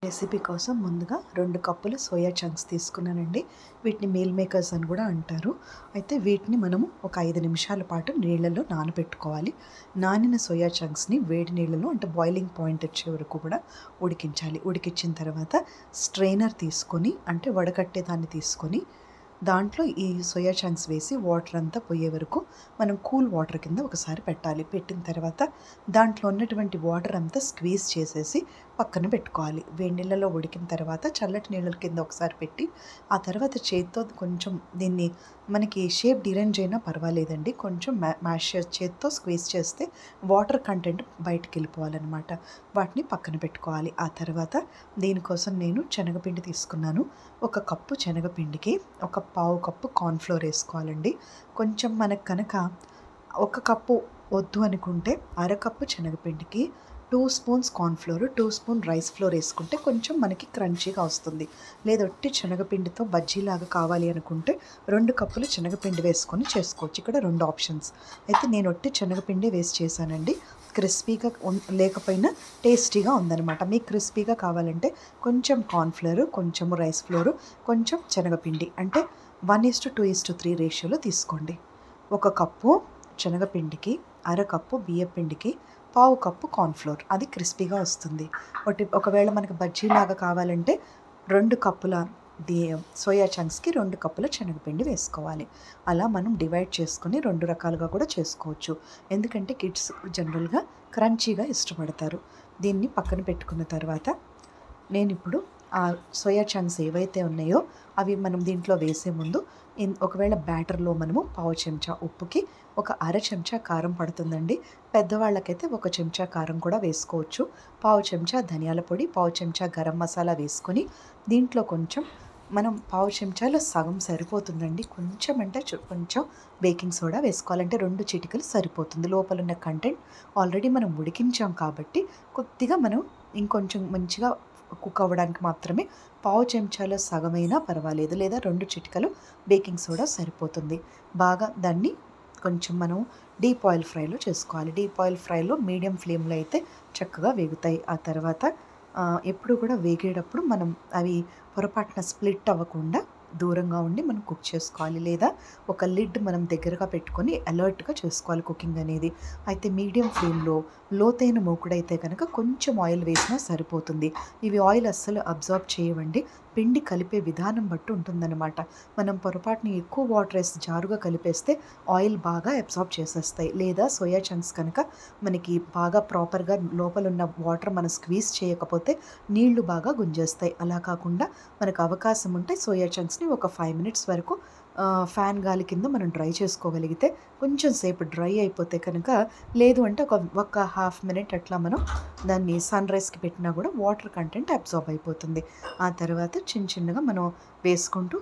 Recipe కోసం ముందుగా 2 కప్పులు సోయా చంక్స్ తీసుకున్నానండి. వీటిని మీల్ మేకర్స్ అని కూడా అంటారు. అయితే వీటిని మనము ఒక 5 నిమిషాల పాటు నీళ్ళలో నానబెట్టుకోవాలి. నానిన సోయా చంక్స్‌ని వేడి నీళ్ళలో అంటే బాయిలింగ్ పాయింట్ వచ్చే వరకు కూడా ఉడికించాలి. ఉడికించిన తర్వాత స్ట్రెయినర్ తీసుకొని అంటే వడకట్టే దాన్ని తీసుకొని దాంట్లో ఈ సోయా చంక్స్ వేసి వాటర్ అంతా పోయే వరకు మనం కూల్ వాటర్ కింద ఒకసారి పెట్టాలి. పెట్టిన తర్వాత దాంట్లో ఉన్నటువంటి వాటర్ అంతా స్క్వీజ్ చేసేసి పక్కన పెట్టుకోవాలి. వేడి నీళ్ళలో ఉడికిన తర్వాత చల్లటి నీళ్ళ కింద ఒకసారి పెట్టి ఆ తర్వాత చేత్తో కొంచెం దీన్ని మనకి షేప్ డిరైన్ అయినా పర్వాలేదండి. కొంచెం మ్యాష్ చేత్తో స్క్వీజ్ చేస్తే వాటర్ కంటెంట్ బయటికి వెళ్ళిపోవాలన్నమాట. వాటిని పక్కన పెట్టుకోవాలి. ఆ తర్వాత దీనికోసం నేను శనగపిండి తీసుకున్నాను. 1 కప్పు శనగపిండికి ఒక పావు కప్పు కార్న్‌ఫ్లోర్ వేసుకోవాలండి. కొంచెం మనకు కనుక 1 కప్పు వద్దు అనుకుంటే అరకప్పు శనగపిండికి 2 spoons cornflour, 2 spoon rice flour వేసుకుంటే కొంచెం మనకి క్రంచీగా వస్తుంది. లేదా ఒట్టి శనగపిండితో బజ్జీలాగా కావాలి అనుకుంటే 2 కప్పులు శనగపిండి వేసుకొని చేసుకోవచ్చు. ఇక్కడ 2 ఆప్షన్స్. అయితే నేను ఒట్టి శనగపిండి వేసి చేశానండి. క్రిస్పీగా లేకపోయినా టేస్టీగా ఉందన్నమాట. మీకు క్రిస్పీగా కావాలంటే కొంచెం కార్న్‌ఫ్లోర్, కొంచెం రైస్ ఫ్లోర్, కొంచెం శనగపిండి అంటే 1:2:3 రేషియోలో తీసుకోండి. 1 కప్పు శనగపిండికి అరకప్పు బియ్యపిండికి పావు కప్పు కార్న్‌ఫ్లోర్ అది క్రిస్పీగా వస్తుంది. ఒకవేళ మనకు బజ్జీలాగా కావాలంటే 2 కప్పుల సోయా చంక్స్‌కి 2 కప్పుల శనగపిండి వేసుకోవాలి. అలా మనం డివైడ్ చేసుకొని 2 రకాలుగా కూడా చేసుకోవచ్చు. ఎందుకంటే కిడ్స్ జనరల్‌గా క్రంచీగా ఇష్టపడతారు. దీన్ని పక్కన పెట్టుకున్న తర్వాత నేనిప్పుడు ఆ సోయా చంక్స్ ఏవైతే ఉన్నాయో అవి మనం దీంట్లో వేసే ముందు ఒకవేళ బ్యాటర్లో మనము పావు చెంచా ఉప్పుకి ఒక అర చెంచా కారం పడుతుందండి. పెద్దవాళ్ళకైతే 1 చెంచా కారం కూడా వేసుకోవచ్చు. పావు చెంచా ధనియాల పొడి, పావు చెంచా గరం మసాలా వేసుకొని దీంట్లో కొంచెం మనం పావు చెంచాలో సగం సరిపోతుందండి. కొంచెం అంటే కొంచెం బేకింగ్ సోడా వేసుకోవాలంటే 2 చిటికలు సరిపోతుంది. లోపల ఉన్న కంటెంట్ ఆల్రెడీ మనం ఉడికించాం కాబట్టి కొద్దిగా మనం ఇంకొంచెం మంచిగా కుక్ అవ్వడానికి మాత్రమే పావు చెంచాలో సగమైనా పర్వాలేదు. లేదా 2 చిటికలు బేకింగ్ సోడా సరిపోతుంది. బాగా దాన్ని కొంచెం మనం డీప్ ఆయిల్ ఫ్రైలో చేసుకోవాలి. డీప్ ఆయిల్ ఫ్రైలో మీడియం ఫ్లేమ్లో అయితే చక్కగా వేగుతాయి. ఆ తర్వాత ఎప్పుడు కూడా వేగేటప్పుడు మనం అవి పొరపాటున స్ప్లిట్ అవ్వకుండా దూరంగా ఉండి మనం కుక్ చేసుకోవాలి. లేదా ఒక లిడ్ మనం దగ్గరగా పెట్టుకొని అలర్ట్గా చేసుకోవాలి కుకింగ్ అనేది. అయితే మీడియం ఫ్లేమ్లో లోతైన మూకుడైతే కనుక కొంచెం ఆయిల్ వేసినా సరిపోతుంది. ఇవి ఆయిల్ అస్సలు అబ్జార్బ్ చేయవండి. పిండి కలిపే విధానం బట్టి ఉంటుందన్నమాట. మనం పొరపాటుని ఎక్కువ వాటర్ వేసి జారుగా కలిపేస్తే ఆయిల్ బాగా అబ్జార్బ్ చేసేస్తాయి. లేదా సోయా చంక్స్ కనుక మనకి బాగా ప్రాపర్గా లోపల ఉన్న వాటర్ మనం స్క్వీజ్ చేయకపోతే నీళ్లు బాగా గుంజేస్తాయి. అలా కాకుండా మనకు అవకాశం ఉంటే సోయా చంక్స్ని ఒక 5 మినిట్స్ వరకు ఫ్యాన్ గాలి కింద మనం డ్రై చేసుకోగలిగితే కొంచెం సేపు డ్రై అయిపోతే కనుక లేదు అంటే ఒక హాఫ్ మినిట్ అట్లా మనం దాన్ని సన్ రైజ్కి పెట్టినా కూడా వాటర్ కంటెంట్ అబ్జార్బ్ అయిపోతుంది. ఆ తర్వాత చిన్నగా మనం వేసుకుంటూ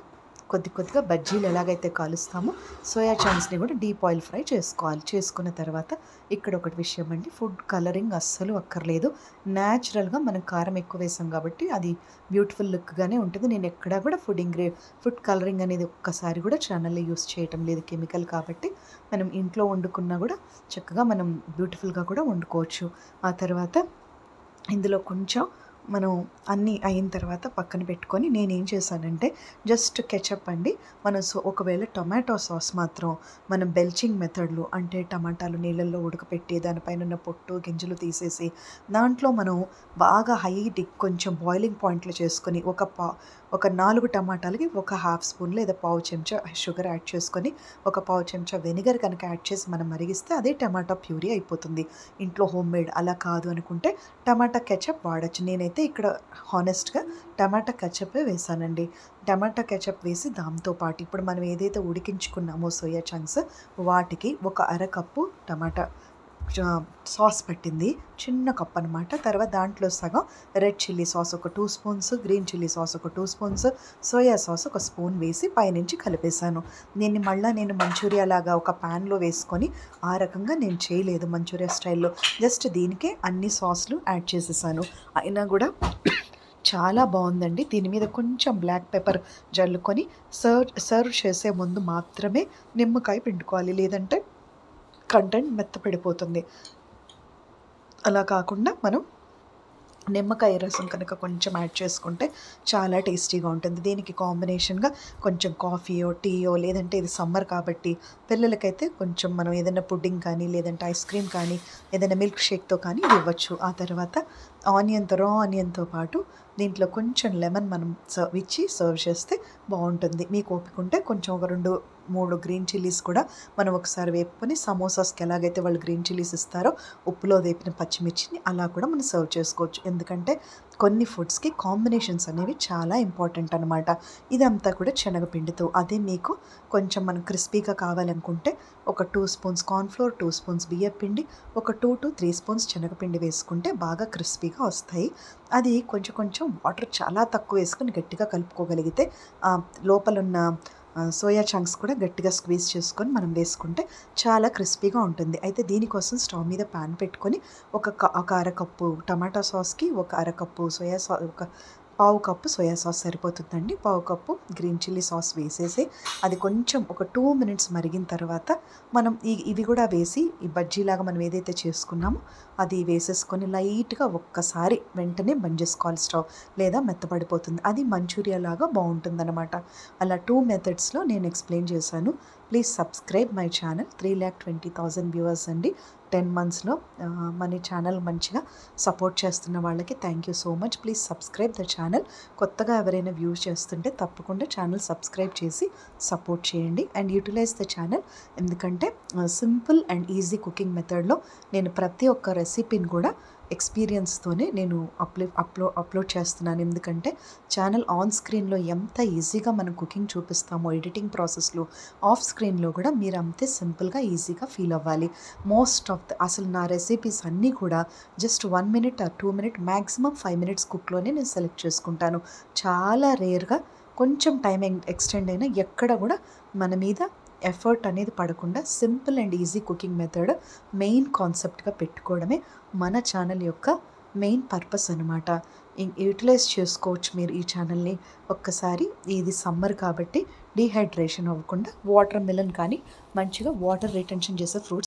కొద్దిగా బజ్జీలు ఎలాగైతే కాలుస్తామో సోయా చంక్స్ని కూడా డీప్ ఆయిల్ ఫ్రై చేసుకోవాలి. చేసుకున్న తర్వాత ఇక్కడ ఒకటి విషయం అండి, ఫుడ్ కలరింగ్ అస్సలు అక్కర్లేదు. న్యాచురల్గా మనం కారం ఎక్కువ వేసాం కాబట్టి అది బ్యూటిఫుల్ లుక్గానే ఉంటుంది. నేను ఎక్కడా కూడా ఫుడ్ కలరింగ్ అనేది ఒక్కసారి కూడా ఛానల్లో యూస్ చేయటం లేదు. కెమికల్ కాబట్టి మనం ఇంట్లో వండుకున్నా కూడా చక్కగా మనం బ్యూటిఫుల్గా కూడా వండుకోవచ్చు. ఆ తర్వాత ఇందులో కొంచెం మనం అన్నీ అయిన తర్వాత పక్కన పెట్టుకొని నేనేం చేశానంటే జస్ట్ కెచప్ అండి. మనం ఒకవేళ టొమాటో సాస్ మాత్రం మనం బెల్చింగ్ మెథడ్లో అంటే టమాటాలు నీళ్ళల్లో ఉడకపెట్టి దానిపైన ఉన్న పొట్టు గింజలు తీసేసి దాంట్లో మనం బాగా కొంచెం బాయిలింగ్ పాయింట్లో చేసుకొని ఒక 4 టమాటాలకి ఒక హాఫ్ స్పూన్ లేదా పావు చెంచా షుగర్ యాడ్ చేసుకొని ఒక పావు చెంచా వెనిగర్ కనుక యాడ్ చేసి మనం మరిగిస్తే అదే టమాటా ప్యూరీ అయిపోతుంది. ఇంట్లో హోమ్ మేడ్. అలా కాదు అనుకుంటే టమాటా కెచప్ వాడచ్చు. నేనైతే ఇక్కడ హానెస్ట్గా టమాటా కెచపే వేసానండి. టమాటా కెచప్ వేసి దాంతోపాటు ఇప్పుడు మనం ఏదైతే ఉడికించుకున్నామో సోయా చంక్స్ వాటికి ఒక అరకప్పు టమాటా సాస్ పట్టింది. చిన్న కప్ అనమాట. తర్వాత దాంట్లో సగం రెడ్ చిల్లీ సాస్ ఒక 2 స్పూన్స్, గ్రీన్ చిల్లీ సాస్ ఒక 2 స్పూన్స్, సోయా సాస్ ఒక స్పూన్ వేసి పైనుంచి కలిపేశాను. నేను మంచూరియా లాగా ఒక ప్యాన్లో వేసుకొని ఆ రకంగా నేను చేయలేదు మంచూరియా స్టైల్లో. జస్ట్ దీనికే అన్ని సాస్లు యాడ్ చేసేసాను. అయినా కూడా చాలా బాగుందండి. దీని మీద కొంచెం బ్లాక్ పెప్పర్ జల్లుకొని సర్వ్ చేసే ముందు మాత్రమే నిమ్మకాయ పిండుకోవాలి. లేదంటే కంటెంట్ మెత్తపడిపోతుంది. అలా కాకుండా మనం నిమ్మకాయ రసం కనుక కొంచెం యాడ్ చేసుకుంటే చాలా టేస్టీగా ఉంటుంది. దీనికి కాంబినేషన్‌గా కొంచెం కాఫీయో, టీయో లేదంటే ఇది సమ్మర్ కాబట్టి పిల్లలకైతే కొంచెం మనం ఏదైనా పుడ్డింగ్ కానీ, లేదంటే ఐస్ క్రీమ్ కానీ, ఏదైనా మిల్క్ షేక్‌తో కానీ ఇది ఇవ్వచ్చు. ఆ తర్వాత రా ఆనియన్‌తో పాటు దీంట్లో కొంచెం లెమన్ మనం సర్వ్ చేస్తే బావుంటుంది. మీకు ఓపిక ఉంటే కొంచెం ఒక 2, 3 గ్రీన్ చిల్లీస్ కూడా మనం ఒకసారి వేపుకొని సమోసాస్‌కి ఎలాగైతే వాళ్ళు గ్రీన్ చిల్లీస్ ఇస్తారో ఉప్పులో వేపిన పచ్చిమిర్చిని అలా కూడా మనం సర్వ్ చేసుకోవచ్చు. ఎందుకంటే కొన్ని ఫుడ్స్‌కి కాంబినేషన్స్ అనేవి చాలా ఇంపార్టెంట్ అనమాట. ఇదంతా కూడా శనగపిండితో. అదే మీకు కొంచెం మనం క్రిస్పీగా కావాలనుకుంటే ఒక 2 స్పూన్స్ కార్న్ ఫ్లోర్, 2 స్పూన్స్ బియ్యపిండి, ఒక 2-3 స్పూన్స్ శనగపిండి వేసుకుంటే బాగా క్రిస్పీగా వస్తాయి. అది కొంచెం కొంచెం వాటర్ చాలా తక్కువ వేసుకొని గట్టిగా కలుపుకోగలిగితే లోపలున్న సోయా చంక్స్ కూడా గట్టిగా స్క్వీజ్ చేసుకొని మనం వేసుకుంటే చాలా క్రిస్పీగా ఉంటుంది. అయితే దీనికోసం స్టవ్ మీద పాన్ పెట్టుకొని ఒక అరకప్పు టమాటా సాస్‌కి ఒక అరకప్పు ఒక పావు కప్పు సోయా సాస్ సరిపోతుందండి. పావు కప్పు గ్రీన్ చిల్లీ సాస్ వేసేసి అది కొంచెం ఒక 2 మినిట్స్ మరిగిన తర్వాత మనం ఇవి కూడా వేసి ఈ బజ్జీలాగా మనం ఏదైతే చేసుకున్నామో అది వేసేసుకొని లైట్‌గా ఒక్కసారి వెంటనే బంద్ చేసుకోవాలి స్టవ్. లేదా మెత్తబడిపోతుంది. అది మంచూరియా లాగా బావుంటుందనమాట. అలా 2 మెథడ్స్‌లో నేను ఎక్స్‌ప్లెయిన్ చేశాను. Please subscribe my channel. 3,20,000 viewers అండి. 10 మంత్స్‌లో మన ఛానల్ మంచిగా సపోర్ట్ చేస్తున్న వాళ్ళకి thank you so much. Please subscribe the channel. కొత్తగా ఎవరైనా వ్యూ చేస్తుంటే తప్పకుండా ఛానల్ సబ్స్క్రైబ్ చేసి సపోర్ట్ చేయండి అండ్ యూటిలైజ్ ద ఛానల్. ఎందుకంటే సింపుల్ అండ్ ఈజీ కుకింగ్ మెథడ్లో నేను ప్రతి ఒక్క రెసిపీని కూడా ఎక్స్పీరియన్స్తోనే నేను అప్లోడ్ చేస్తున్నాను. ఎందుకంటే ఛానల్ ఆన్ స్క్రీన్లో ఎంత ఈజీగా మనం కుకింగ్ చూపిస్తామో ఎడిటింగ్ ప్రాసెస్లో ఆఫ్ స్క్రీన్లో కూడా మీరు అంతే సింపుల్గా ఈజీగా ఫీల్ అవ్వాలి. అసలు నా రెసిపీస్ అన్నీ కూడా just 1 minute or 2 minute maximum 5 minutes కుక్లోనే నేను సెలెక్ట్ చేసుకుంటాను. చాలా రేర్గా కొంచెం టైం ఎక్స్టెండ్ అయినా ఎక్కడ కూడా మన మీద ఎఫర్ట్ అనేది పడకుండా simple and easy cooking method main కాన్సెప్ట్గా పెట్టుకోవడమే మన ఛానల్ యొక్క మెయిన్ పర్పస్ అనమాట. యూటిలైజ్ చేసుకోవచ్చు మీరు ఈ ఛానల్ని. ఒక్కసారి ఇది సమ్మర్ కాబట్టి డీహైడ్రేషన్ అవ్వకుండా వాటర్ మిలన్ కానీ మంచిగా వాటర్ రిటెన్షన్ చేసే ఫ్రూట్స్